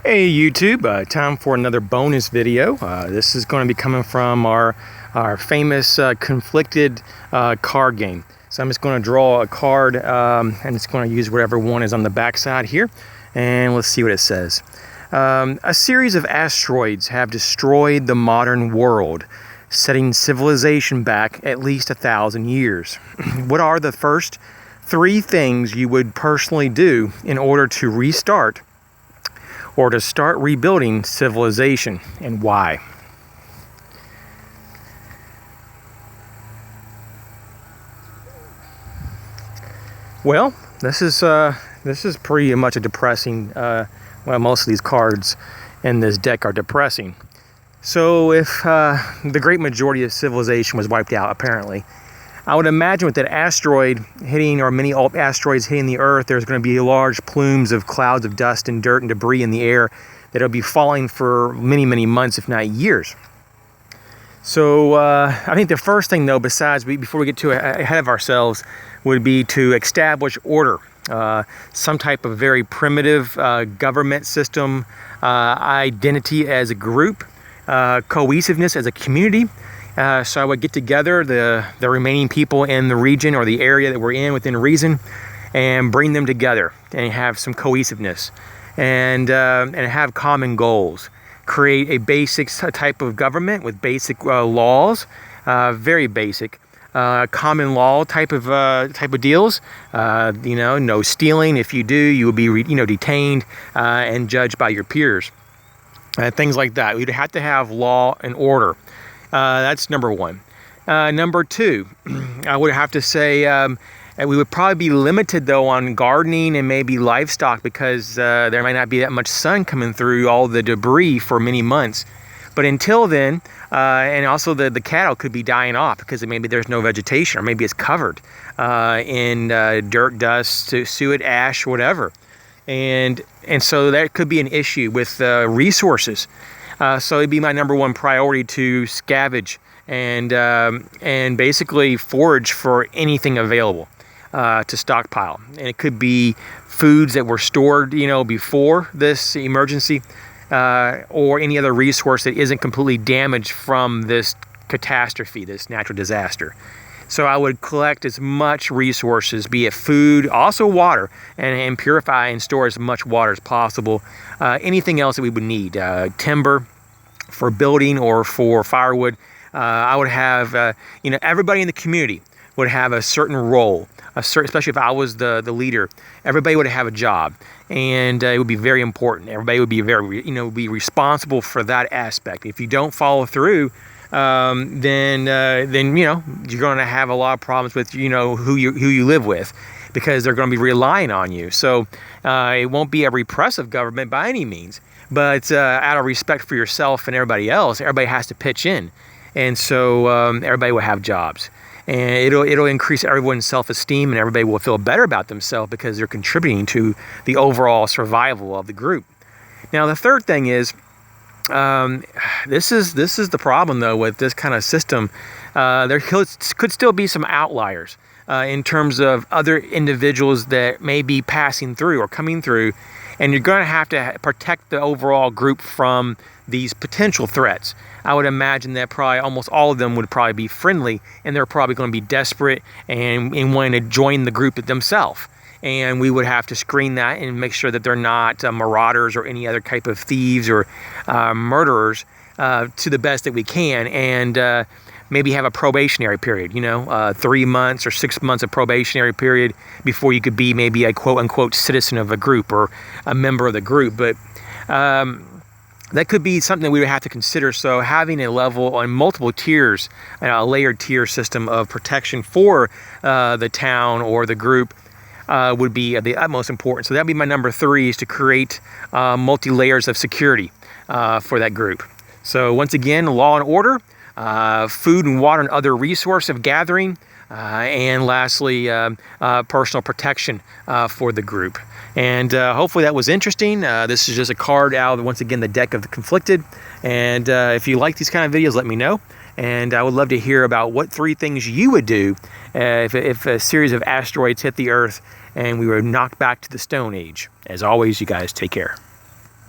Hey YouTube, time for another bonus video. This is going to be coming from our famous conflicted card game. So I'm just going to draw a card and it's going to use whatever one is on the back side here, and let's see what it says. A series of asteroids have destroyed the modern world, setting civilization back at least 1,000 years. What are the first 3 things you would personally do in order to restart or to start rebuilding civilization, and why? Well, this is pretty much a depressing. Well, most of these cards in this deck are depressing. So if the great majority of civilization was wiped out, apparently, I would imagine with that asteroid hitting, or many asteroids hitting the Earth, there's going to be large plumes of clouds of dust and dirt and debris in the air that'll be falling for many, many months, if not years. So I think the first thing, though, before we get too ahead of ourselves, would be to establish order. Some type of very primitive government system, identity as a group, cohesiveness as a community. So I would get together the remaining people in the region or the area that we're in within reason, and bring them together and have some cohesiveness, and have common goals. Create a basic type of government with basic laws, very basic, common law type of deals. No stealing. If you do, you will be detained and judged by your peers. Things like that. We'd have to have law and order. That's number one. Number two, I would have to say we would probably be limited, though, on gardening and maybe livestock, because there might not be that much sun coming through all the debris for many months. But until then, and also the cattle could be dying off because maybe there's no vegetation, or maybe it's covered in dirt, dust, suet, ash, whatever. And so that could be an issue with resources. So it'd be my number one priority to scavenge and basically forage for anything available to stockpile. And it could be foods that were stored, before this emergency, or any other resource that isn't completely damaged from this catastrophe, this natural disaster. So I would collect as much resources, be it food, also water, and purify and store as much water as possible. Anything else that we would need, timber for building or for firewood. I would have, everybody in the community would have a certain role, especially if I was the leader. Everybody would have a job, and it would be very important. Everybody would be be responsible for that aspect. If you don't follow through, then you're going to have a lot of problems with who you live with, because they're going to be relying on you. So it won't be a repressive government by any means, but out of respect for yourself and everybody else, everybody has to pitch in, and so everybody will have jobs, and it'll increase everyone's self-esteem, and everybody will feel better about themselves because they're contributing to the overall survival of the group. Now, the third thing is, this is the problem, though, with this kind of system. There could still be some outliers in terms of other individuals that may be passing through or coming through, and you're going to have to protect the overall group from these potential threats. I would imagine that probably almost all of them would probably be friendly, and they're probably going to be desperate and wanting to join the group themselves. And we would have to screen that and make sure that they're not marauders or any other type of thieves or murderers, to the best that we can, and maybe have a probationary period, 3 months or 6 months of probationary period before you could be maybe a quote-unquote citizen of a group or a member of the group. But that could be something that we would have to consider. So having a level on multiple tiers, a layered tier system of protection for the town or the group would be of the utmost importance. So that'd be my number 3, is to create multi-layers of security for that group. So once again, law and order, food and water and other resource of gathering, and lastly, personal protection for the group. And hopefully that was interesting. This is just a card out of, once again, the deck of the conflicted. And if you like these kind of videos, let me know. And I would love to hear about what 3 things you would do if a series of asteroids hit the Earth and we were knocked back to the Stone Age. As always, you guys take care.